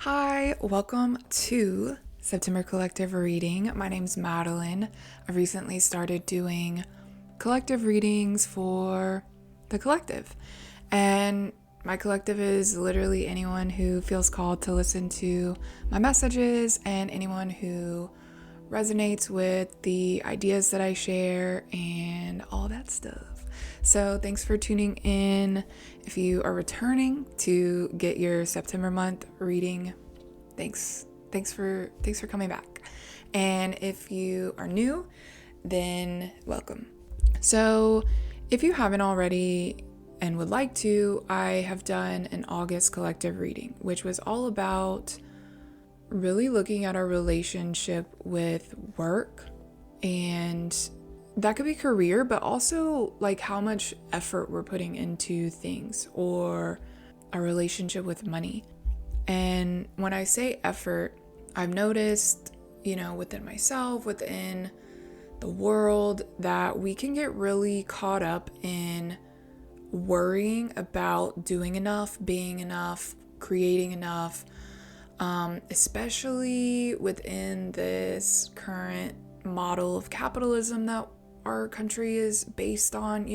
Hi, welcome to September Collective Reading. My name's Madeline. I recently started doing collective readings for the collective. And my collective is literally anyone who feels called to listen to my messages and anyone who resonates with the ideas that I share and all that stuff. So thanks for tuning in. If you are returning to get your September month reading, thanks for coming back. And if you are new, then welcome. So if you haven't already and would like to, I have done an August collective reading, which was all about really looking at our relationship with work, and that could be career, but also like how much effort we're putting into things, or our relationship with money. And when I say effort, I've noticed, within myself, within the world, that we can get really caught up in worrying about doing enough, being enough, creating enough, especially within this current model of capitalism that our country is based on,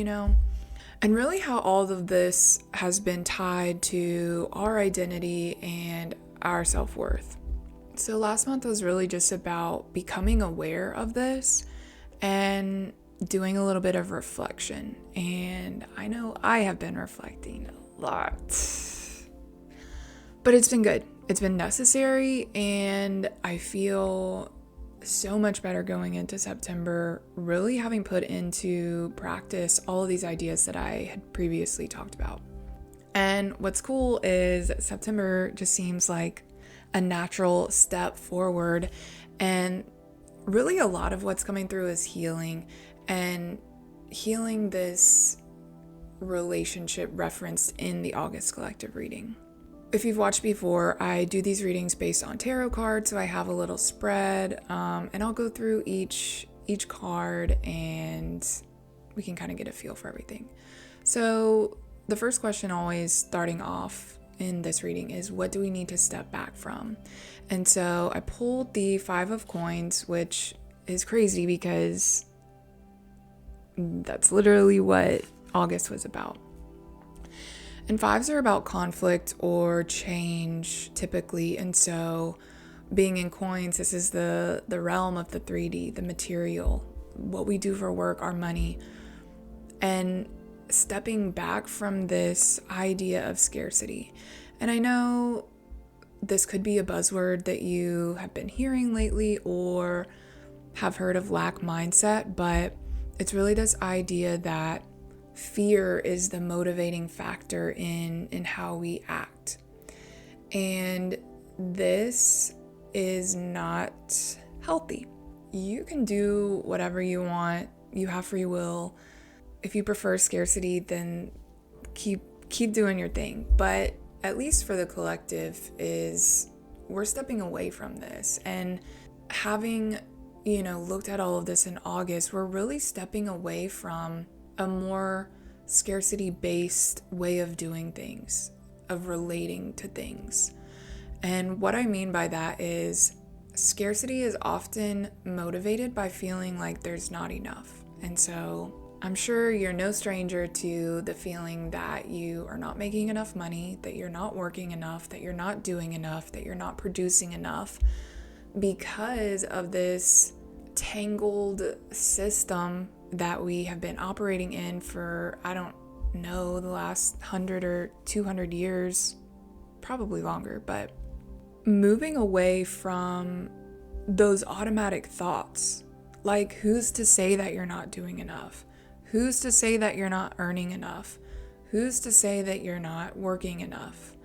and really how all of this has been tied to our identity and our self-worth. So last month was really just about becoming aware of this and doing a little bit of reflection. And I know I have been reflecting a lot, but it's been good. It's been necessary, and I feel so much better going into September, really having put into practice all of these ideas that I had previously talked about. And what's cool is September just seems like a natural step forward, and really a lot of what's coming through is healing, and healing this relationship referenced in the August collective reading. If you've watched before, I do these readings based on tarot cards, so I have a little spread, and I'll go through each card and we can kind of get a feel for everything. So the first question always starting off in this reading is, what do we need to step back from? And so I pulled the 5 of coins, which is crazy because that's literally what August was about. And 5s are about conflict or change typically. And so being in coins, this is the realm of the 3D, the material, what we do for work, our money. And stepping back from this idea of scarcity. And I know this could be a buzzword that you have been hearing lately or have heard of lack mindset, but it's really this idea that fear is the motivating factor in how we act. And this is not healthy. You can do whatever you want. You have free will. If you prefer scarcity, then keep doing your thing. But at least for the collective, is we're stepping away from this. And having, looked at all of this in August, we're really stepping away from a more scarcity-based way of doing things, of relating to things. And what I mean by that is scarcity is often motivated by feeling like there's not enough. And so I'm sure you're no stranger to the feeling that you are not making enough money, that you're not working enough, that you're not doing enough, that you're not producing enough, because of this tangled system that we have been operating in for, I don't know, the last 100 or 200 years, probably longer. But moving away from those automatic thoughts, like who's to say that you're not doing enough? Who's to say that you're not earning enough? Who's to say that you're not working enough?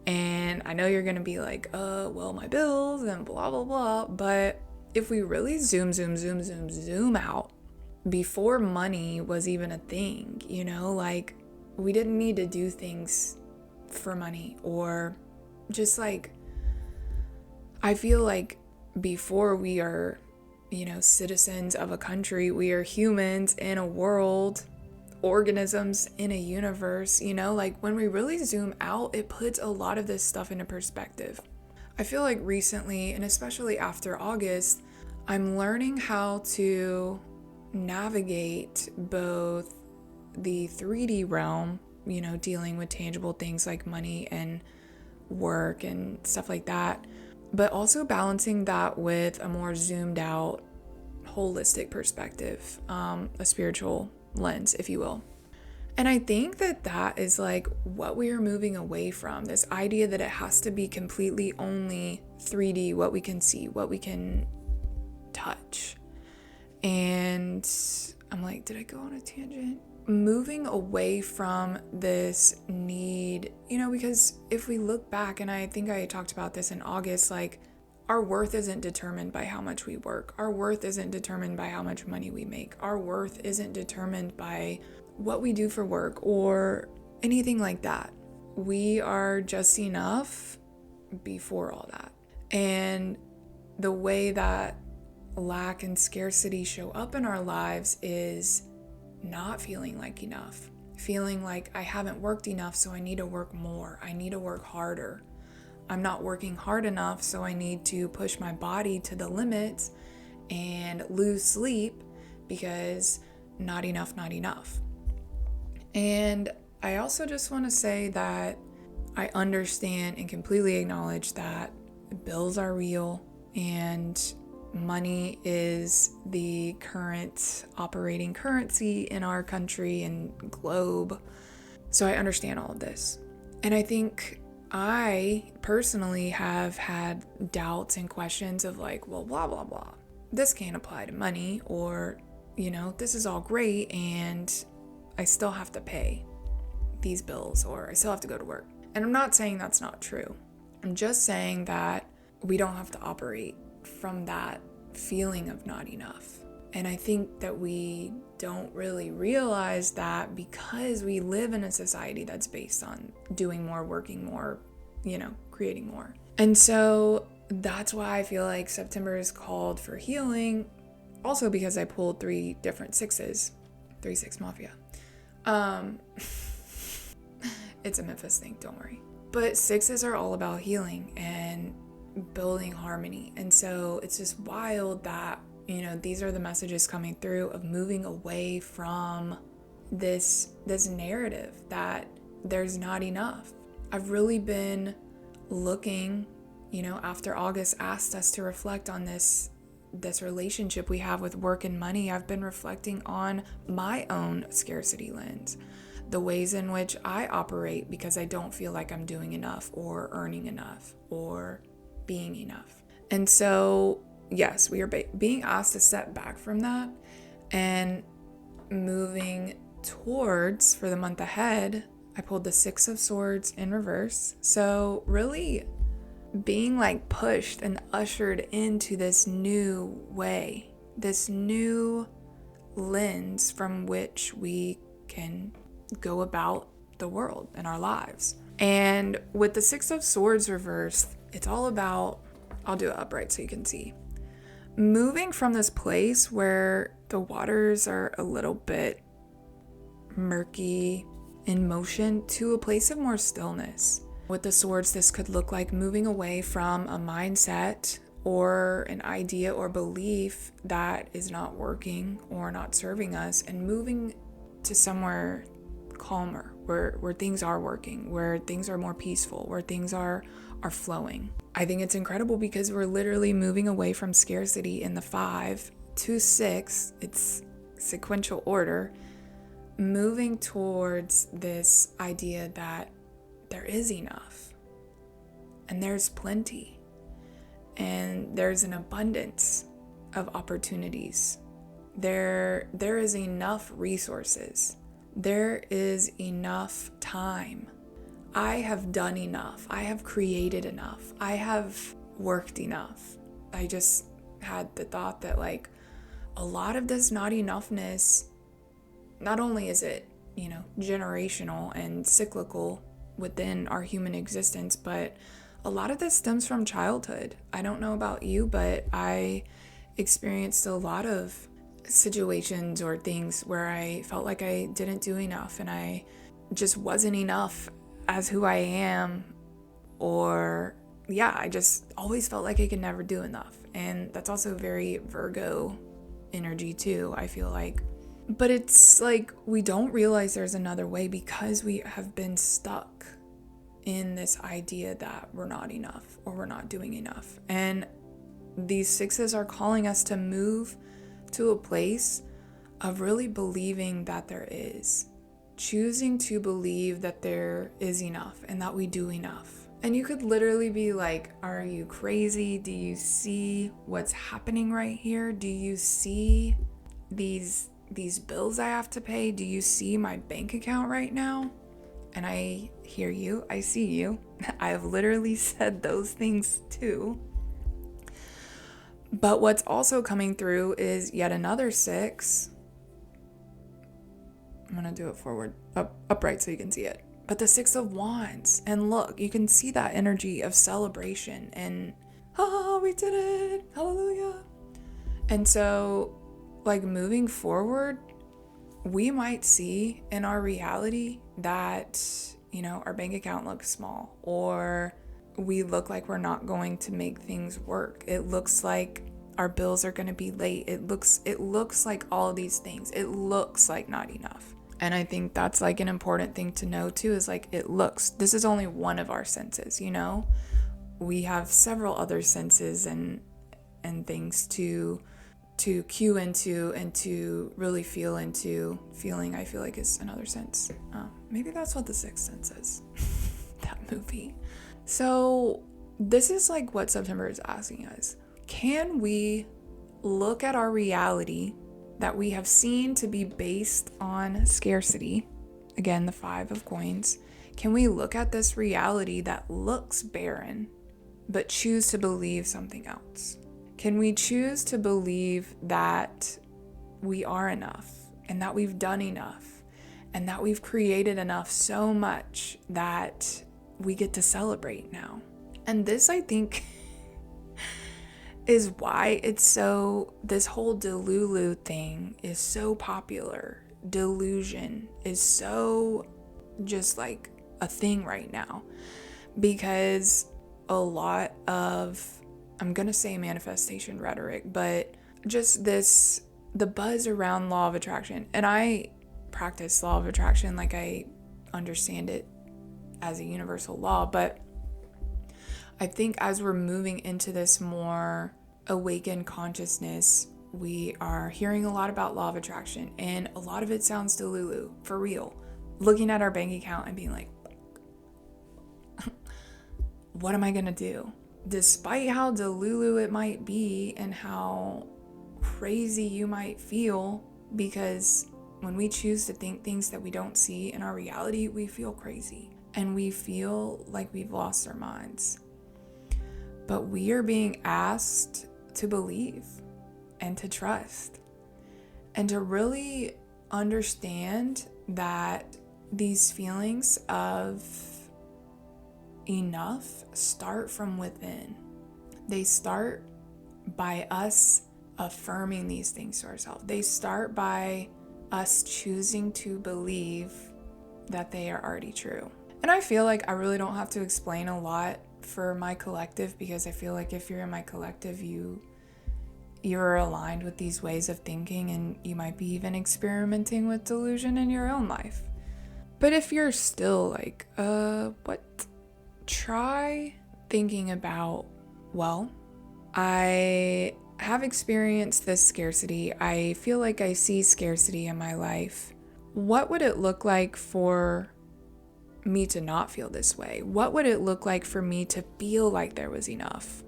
And I know you're gonna be like, well, my bills and blah, blah, blah. But if we really zoom out, before money was even a thing, like we didn't need to do things for money, or just like, I feel like before we are, citizens of a country, we are humans in a world, organisms in a universe, like when we really zoom out, it puts a lot of this stuff into perspective. I feel like recently, and especially after August, I'm learning how to navigate both the 3D realm, dealing with tangible things like money and work and stuff like that, but also balancing that with a more zoomed out, holistic perspective, a spiritual lens, if you will. And I think that that is like what we are moving away from, this idea that it has to be completely only 3D, what we can see, what we can touch. And I'm like, did I go on a tangent? Moving away from this need, because if we look back, and I think I talked about this in August, like our worth isn't determined by how much we work. Our worth isn't determined by how much money we make. Our worth isn't determined by what we do for work or anything like that. We are just enough before all that. And the way that lack and scarcity show up in our lives is not feeling like enough, feeling like I haven't worked enough, so I need to work more. I need to work harder. I'm not working hard enough, so I need to push my body to the limits and lose sleep because not enough, not enough. And I also just want to say that I understand and completely acknowledge that bills are real and money is the current operating currency in our country and globe. So I understand all of this. And I think I personally have had doubts and questions of like, well, blah, blah, blah. This can't apply to money, or, this is all great and I still have to pay these bills, or I still have to go to work. And I'm not saying that's not true. I'm just saying that we don't have to operate from that feeling of not enough. And I think that we don't really realize that because we live in a society that's based on doing more, working more, creating more. And so that's why I feel like September is called for healing. Also because I pulled 3 different 6s, 3-6 Mafia. It's a Memphis thing, don't worry. But 6s are all about healing and building harmony. And so it's just wild that, these are the messages coming through of moving away from this narrative that there's not enough. I've really been looking, after August asked us to reflect on this relationship we have with work and money. I've been reflecting on my own scarcity lens, the ways in which I operate because I don't feel like I'm doing enough or earning enough or being enough. And so, yes, we are being asked to step back from that and moving towards, for the month ahead, I pulled the 6 of Swords in reverse. So really being like pushed and ushered into this new way, this new lens from which we can go about the world and our lives. And with the 6 of Swords reversed, it's all about, I'll do it upright so you can see, moving from this place where the waters are a little bit murky in motion to a place of more stillness. With the swords, this could look like moving away from a mindset or an idea or belief that is not working or not serving us, and moving to somewhere calmer, where things are working, where things are more peaceful, where things are flowing. I think it's incredible because we're literally moving away from scarcity in the 5 to 6. It's sequential order, moving towards this idea that there is enough and there's plenty and there's an abundance of opportunities. There is enough resources. There is enough time. I have done enough. I have created enough. I have worked enough. I just had the thought that like a lot of this not enoughness, not only is it, generational and cyclical within our human existence, but a lot of this stems from childhood. I don't know about you, but I experienced a lot of situations or things where I felt like I didn't do enough and I just wasn't enough as who I am, or yeah, I just always felt like I could never do enough. And that's also very Virgo energy too, I feel like. But it's like we don't realize there's another way because we have been stuck in this idea that we're not enough or we're not doing enough. And these sixes are calling us to move to a place of really believing that there is, choosing to believe that there is enough and that we do enough. And you could literally be like, are you crazy? Do you see what's happening right here? Do you see these bills I have to pay? Do you see my bank account right now? And I hear you, I see you. I have literally said those things too. But what's also coming through is yet another six. I'm gonna do it forward, upright so you can see it. But the Six of Wands, and look, you can see that energy of celebration and, we did it, hallelujah. And so, like, moving forward, we might see in our reality that, our bank account looks small, or we look like we're not going to make things work. It looks like our bills are going to be late. It looks like all these things. It looks like not enough. And I think that's like an important thing to know too, is like, this is only one of our senses, we have several other senses and things to cue into and to really feel into. Feeling, I feel like, is another sense. Maybe that's what The Sixth Sense is. That movie. So this is like what September is asking us. Can we look at our reality that we have seen to be based on scarcity? Again, the Five of Coins. Can we look at this reality that looks barren, but choose to believe something else? Can we choose to believe that we are enough and that we've done enough and that we've created enough so much that we get to celebrate now? And this, I think, is why this whole Delulu thing is so popular. Delusion is so just like a thing right now, because a lot of, I'm gonna say manifestation rhetoric, but just the buzz around law of attraction. And I practice law of attraction, like I understand it as a universal law, but I think as we're moving into this more awakened consciousness, we are hearing a lot about law of attraction, and a lot of it sounds delulu, for real. Looking at our bank account and being like, what am I gonna do? Despite how delulu it might be and how crazy you might feel, because when we choose to think things that we don't see in our reality, we feel crazy and we feel like we've lost our minds. But we are being asked to believe and to trust and to really understand that these feelings of enough start from within. They start by us affirming these things to ourselves. They start by us choosing to believe that they are already true. And I feel like I really don't have to explain a lot for my collective, because I feel like if you're in my collective, you're aligned with these ways of thinking, and you might be even experimenting with delusion in your own life. But if you're still like, what? Try thinking about, well, I have experienced this scarcity. I feel like I see scarcity in my life. What would it look like for me to not feel this way? What would it look like for me to feel like there was enough?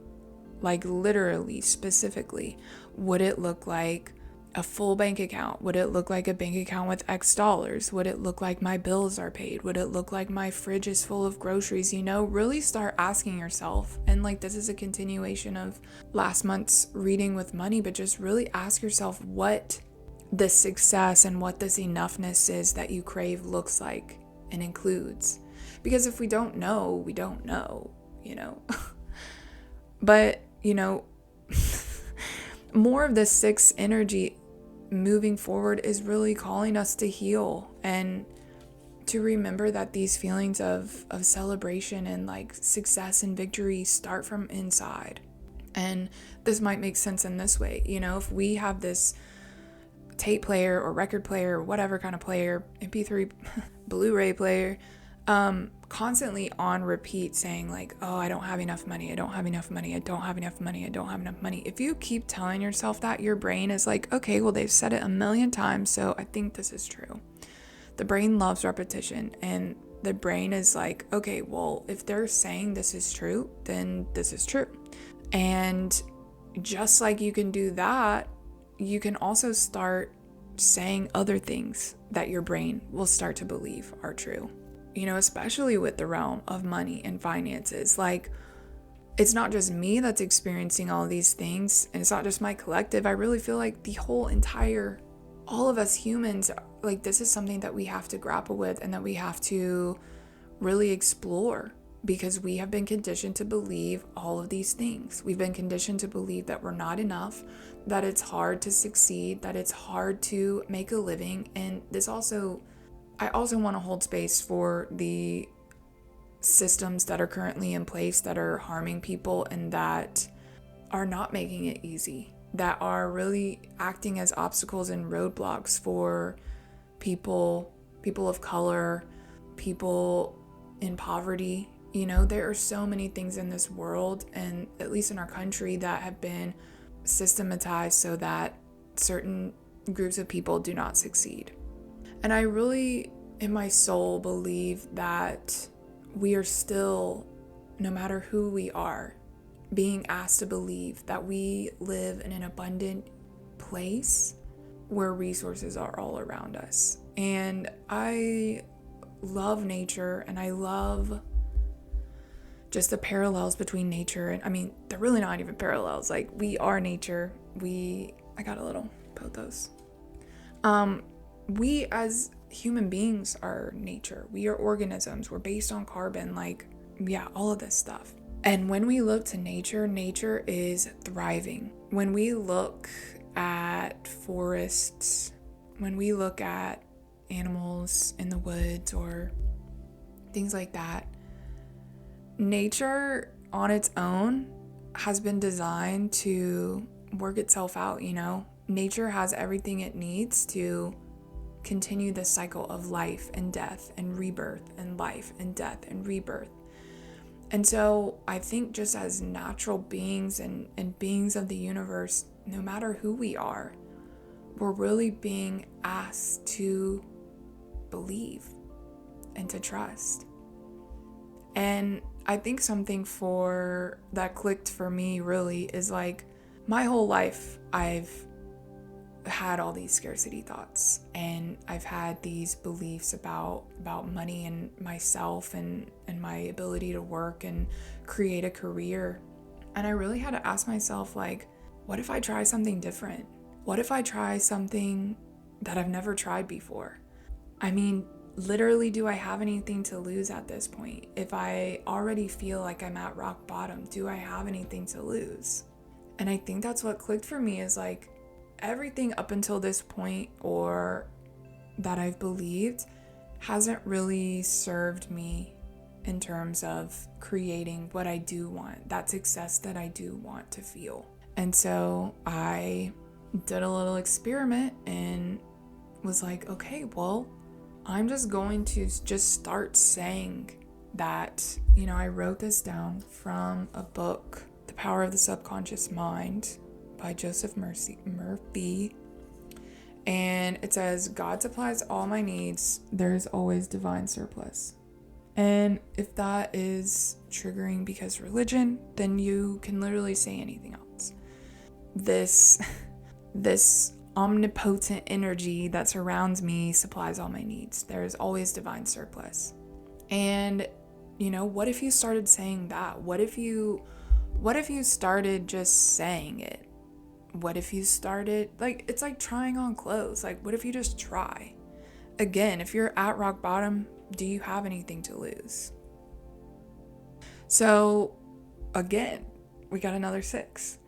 Like literally, specifically, would it look like a full bank account? Would it look like a bank account with X dollars? Would it look like my bills are paid? Would it look like my fridge is full of groceries? Really start asking yourself. And like, this is a continuation of last month's reading with money, but just really ask yourself what the success and what this enoughness is that you crave looks like and includes. Because if we don't know, we don't know, But, more of this sixth energy moving forward is really calling us to heal and to remember that these feelings of celebration and like success and victory start from inside. And this might make sense in this way. If we have this tape player or record player or whatever kind of player, MP3, Blu-ray player, constantly on repeat saying like, oh, I don't have enough money, I don't have enough money, I don't have enough money, I don't have enough money. If you keep telling yourself that, your brain is like, okay, well, they've said it a million times, so I think this is true. The brain loves repetition, and the brain is like, okay, well, if they're saying this is true, then this is true. And just like you can do that, you can also start saying other things that your brain will start to believe are true. Especially with the realm of money and finances. Like, it's not just me that's experiencing all of these things, and it's not just my collective. I really feel like all of us humans, like, this is something that we have to grapple with and that we have to really explore, because we have been conditioned to believe all of these things. We've been conditioned to believe that we're not enough, that it's hard to succeed, that it's hard to make a living. And I also want to hold space for the systems that are currently in place that are harming people and that are not making it easy, that are really acting as obstacles and roadblocks for people of color, people in poverty. There are so many things in this world, and at least in our country, that have been systematized so that certain groups of people do not succeed. And I really, in my soul, believe that we are still, no matter who we are, being asked to believe that we live in an abundant place where resources are all around us. And I love nature, and I love just the parallels between nature and, they're really not even parallels. Like, we are nature. I got a little pothos. We as human beings are nature. We are organisms. We're based on carbon, all of this stuff. And when we look to nature is thriving. When we look at forests, when we look at animals in the woods or things like that, nature on its own has been designed to work itself out. Nature has everything it needs to continue this cycle of life and death and rebirth and life and death and rebirth. And so I think just as natural beings and beings of the universe, no matter who we are, we're really being asked to believe and to trust. And I think something that clicked for me really is like, my whole life I've had all these scarcity thoughts, and I've had these beliefs about money and myself and my ability to work and create a career. And I really had to ask myself, like, what if I try something different? What if I try something that I've never tried before? Literally, do I have anything to lose at this point? If I already feel like I'm at rock bottom, do I have anything to lose? And I think that's what clicked for me, is like, everything up until this point, or that I've believed, hasn't really served me in terms of creating what I do want, that success that I do want to feel. And so I did a little experiment and was like, okay, well, I'm just going to start saying that. I wrote this down from a book, The Power of the Subconscious Mind by Joseph Murphy. And it says, God supplies all my needs. There's always divine surplus. And if that is triggering because religion, then you can literally say anything else. This omnipotent energy that surrounds me supplies all my needs. There's always divine surplus. And what if you started saying that? What if you started just saying it? What if you started, it's like trying on clothes. Like, what if you just try? Again, if you're at rock bottom, do you have anything to lose? So, again, we got another 6.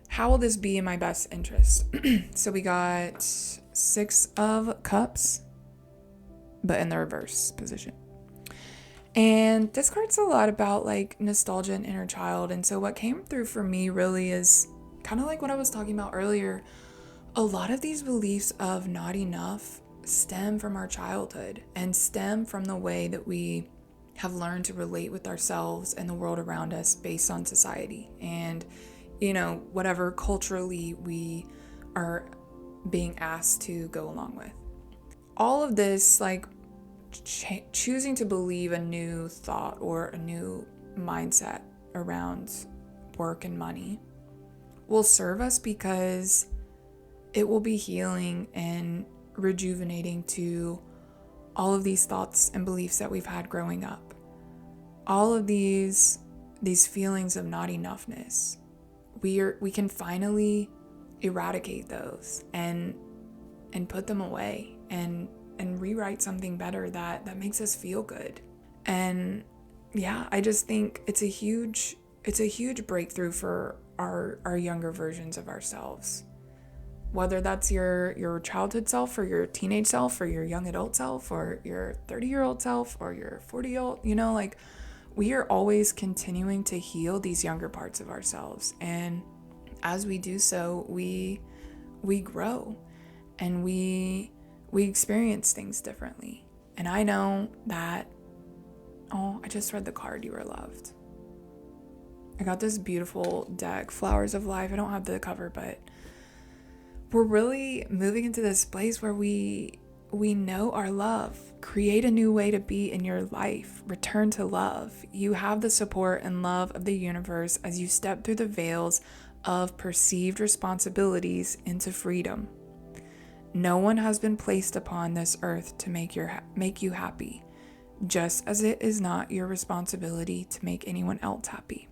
How will this be in my best interest? So we got 6 of Cups. but in the reverse position. And this card's a lot about like nostalgia and inner child. And so what came through for me really is kind of like what I was talking about earlier. A lot of these beliefs of not enough stem from our childhood and stem from the way that we have learned to relate with ourselves and the world around us based on society and, whatever culturally we are being asked to go along with. All of this, like choosing to believe a new thought or a new mindset around work and money will serve us because it will be healing and rejuvenating to all of these thoughts and beliefs that we've had growing up. All of these feelings of not enoughness. We can finally eradicate those and put them away and rewrite something better that makes us feel good. And yeah, I just think it's a huge breakthrough for our younger versions of ourselves. Whether that's your childhood self or your teenage self or your young adult self or your 30-year-old self or your 40-year-old, like we are always continuing to heal these younger parts of ourselves. And as we do so, we grow and we experience things differently. And I know that, I just read the card, You Are Loved. I got this beautiful deck, Flowers of Life. I don't have the cover, but we're really moving into this place where we know our love. Create a new way to be in your life. Return to love. You have the support and love of the universe as you step through the veils of perceived responsibilities into freedom. No one has been placed upon this earth to make you happy, just as it is not your responsibility to make anyone else happy.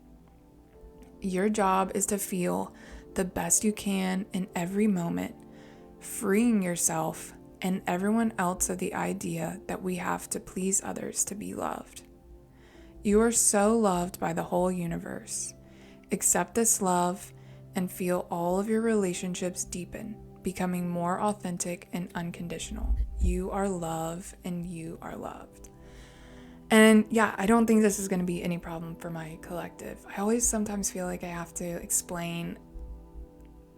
Your job is to feel the best you can in every moment, freeing yourself and everyone else of the idea that we have to please others to be loved. You are so loved by the whole universe. Accept this love and feel all of your relationships deepen, becoming more authentic and unconditional. You are love and you are loved. And yeah, I don't think this is going to be any problem for my collective. I always sometimes feel like I have to explain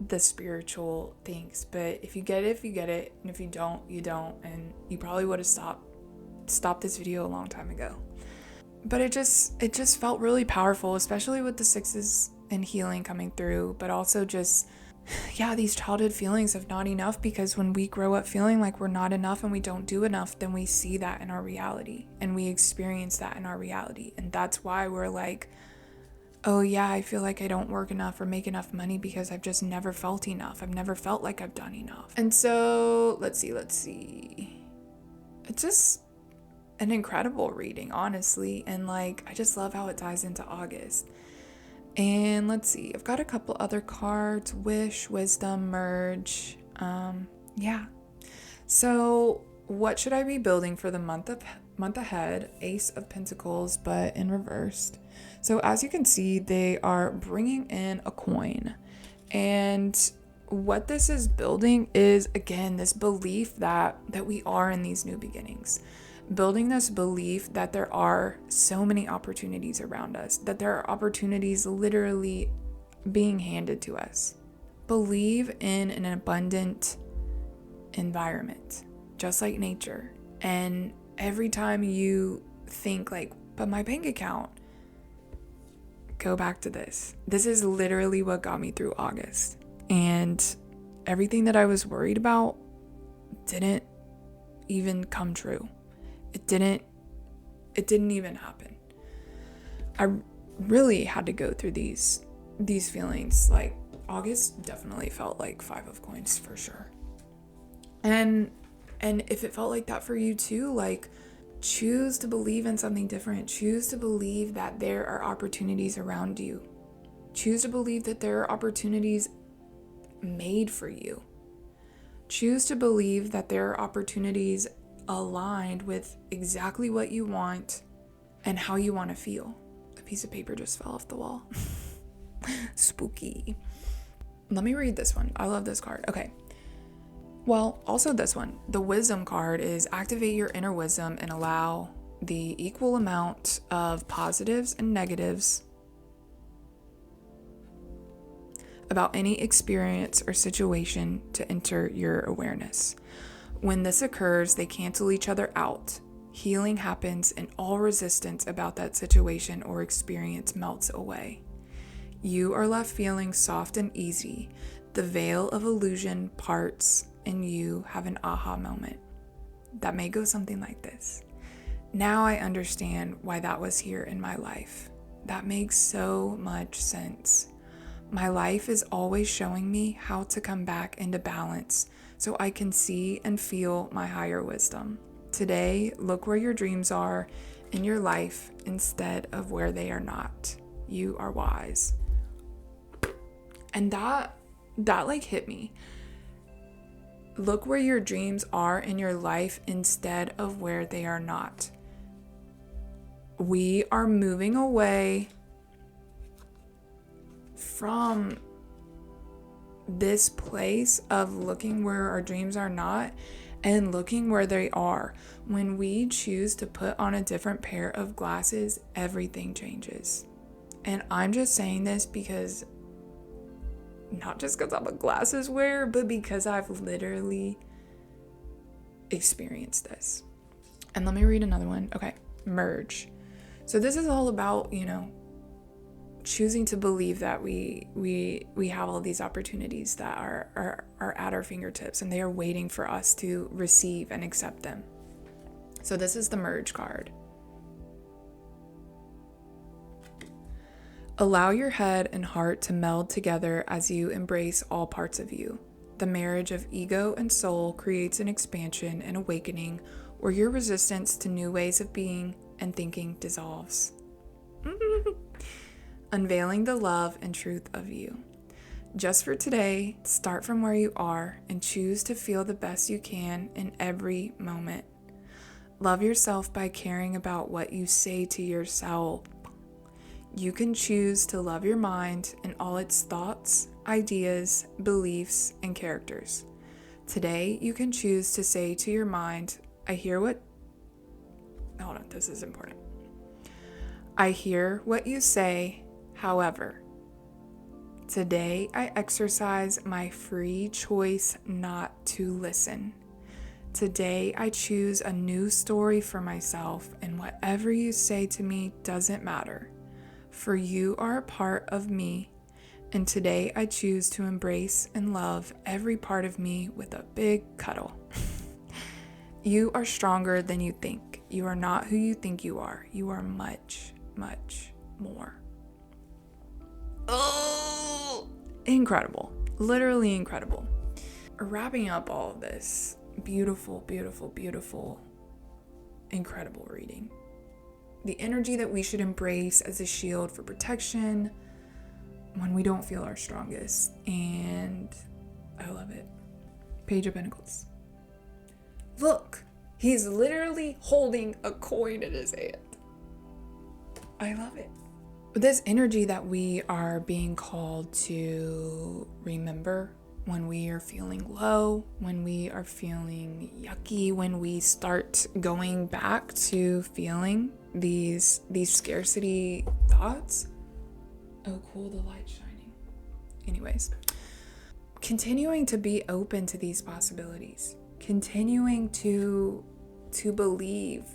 the spiritual things, but if you get it, you get it, and if you don't, you don't, and you probably would have stopped this video a long time ago. But it just felt really powerful, especially with the sixes and healing coming through, but also just these childhood feelings of not enough, because when we grow up feeling like we're not enough and we don't do enough, then we see that in our reality and we experience that in our reality. And that's why we're like, oh yeah, I feel like I don't work enough or make enough money because I've just never felt enough. I've never felt like I've done enough. And so let's see. It's just an incredible reading, honestly. And like, I just love how it ties into August. And let's see, I've got a couple other cards, Wish, Wisdom, Merge. So what should I be building for the month ahead? Ace of Pentacles, but in reversed. So as you can see, they are bringing in a coin. And what this is building is, again, this belief that we are in these new beginnings. Building this belief that there are so many opportunities around us, that there are opportunities literally being handed to us. Believe in an abundant environment, just like nature. And every time you think like, but my bank account, go back to this. This is literally what got me through August. And everything that I was worried about didn't even come true. It didn't even happen. I really had to go through these feelings. Like August definitely felt like 5 of coins for sure. And if it felt like that for you too, like choose to believe in something different. Choose to believe that there are opportunities around you. Choose to believe that there are opportunities made for you. Choose to believe that there are opportunities aligned with exactly what you want and how you want to feel. A piece of paper just fell off the wall. Spooky. Let me read this one. I love this card. Okay. Well, also this one, the wisdom card is activate your inner wisdom and allow the equal amount of positives and negatives about any experience or situation to enter your awareness. When this occurs, they cancel each other out. Healing happens and all resistance about that situation or experience melts away. You are left feeling soft and easy. The veil of illusion parts and you have an aha moment. That may go something like this. Now I understand why that was here in my life. That makes so much sense. My life is always showing me how to come back into balance so I can see and feel my higher wisdom. Today, look where your dreams are in your life instead of where they are not. You are wise. And that like hit me. Look where your dreams are in your life instead of where they are not. We are moving away from this place of looking where our dreams are not and looking where they are. When we choose to put on a different pair of glasses, everything changes. And I'm just saying this because, not just because I'm a glasses wearer, but because I've literally experienced this. And let me read another one. Okay, merge. So this is all about, choosing to believe that we have all these opportunities that are at our fingertips and they are waiting for us to receive and accept them. So this is the merge card. Allow your head and heart to meld together as you embrace all parts of you. The marriage of ego and soul creates an expansion and awakening where your resistance to new ways of being and thinking dissolves. Unveiling the love and truth of you. Just for today, start from where you are and choose to feel the best you can in every moment. Love yourself by caring about what you say to yourself. You can choose to love your mind and all its thoughts, ideas, beliefs, and characters. Today, you can choose to say to your mind, this is important. I hear what you say, however. Today, I exercise my free choice not to listen. Today, I choose a new story for myself, and whatever you say to me doesn't matter. For you are a part of me, and today I choose to embrace and love every part of me with a big cuddle. You are stronger than you think. You are not who you think you are. You are much, much more. Oh, incredible. Literally incredible. Wrapping up all of this beautiful, beautiful, beautiful, incredible reading. The energy that we should embrace as a shield for protection when we don't feel our strongest. And I love it. Page of Pentacles. Look, he's literally holding a coin in his hand. I love it. This energy that we are being called to remember when we are feeling low, when we are feeling yucky, when we start going back to feeling these scarcity thoughts. Oh, cool, the light's shining. Anyways, continuing to be open to these possibilities, continuing to believe.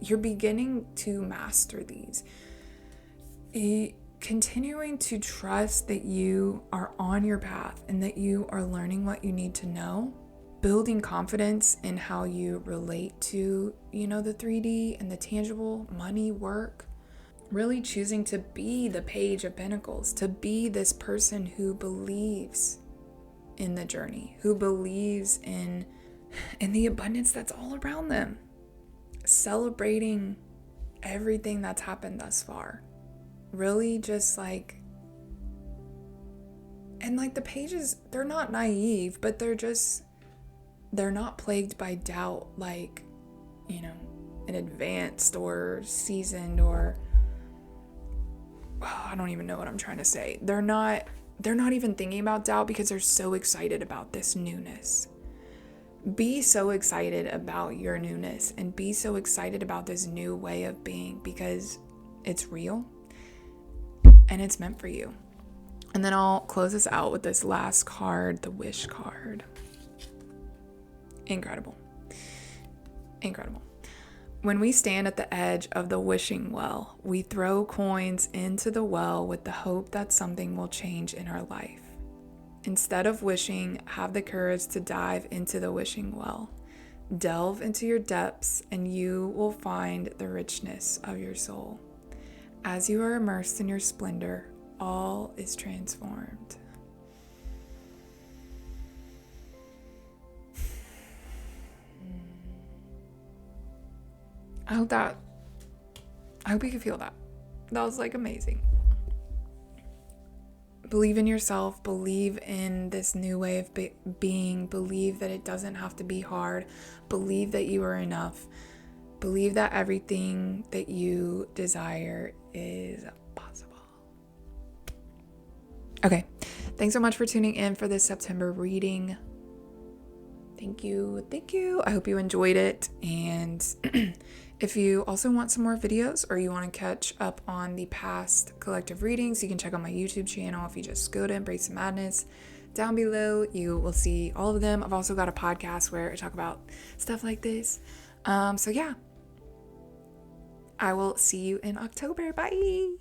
You're beginning to master these. Continuing to trust that you are on your path and that you are learning what you need to know, building confidence in how you relate to, the 3D and the tangible money, work, really choosing to be the Page of Pentacles, to be this person who believes in the journey, who believes in the abundance that's all around them, celebrating everything that's happened thus far. Really just the pages, they're not naive, but they're not plagued by doubt an advanced or seasoned or, I don't even know what I'm trying to say. They're not even thinking about doubt because they're so excited about this newness. be so excited about your newness and be so excited about this new way of being, because it's real and it's meant for you. And then I'll close this out with this last card, the wish card. Incredible. Incredible. When we stand at the edge of the wishing well, we throw coins into the well with the hope that something will change in our life. Instead of wishing, have the courage to dive into the wishing well. Delve into your depths and you will find the richness of your soul. As you are immersed in your splendor, all is transformed. I hope you can feel that. That was like amazing. Believe in yourself, believe in this new way of being, believe that it doesn't have to be hard, believe that you are enough, believe that everything that you desire is possible. Okay, thanks so much for tuning in for this September reading. Thank you. I hope you enjoyed it. And if you also want some more videos or you want to catch up on the past collective readings, you can check out my YouTube channel. If you just go to Embrace the Madness, down below, you will see all of them. I've also got a podcast where I talk about stuff like this. So yeah, I will see you in October. Bye.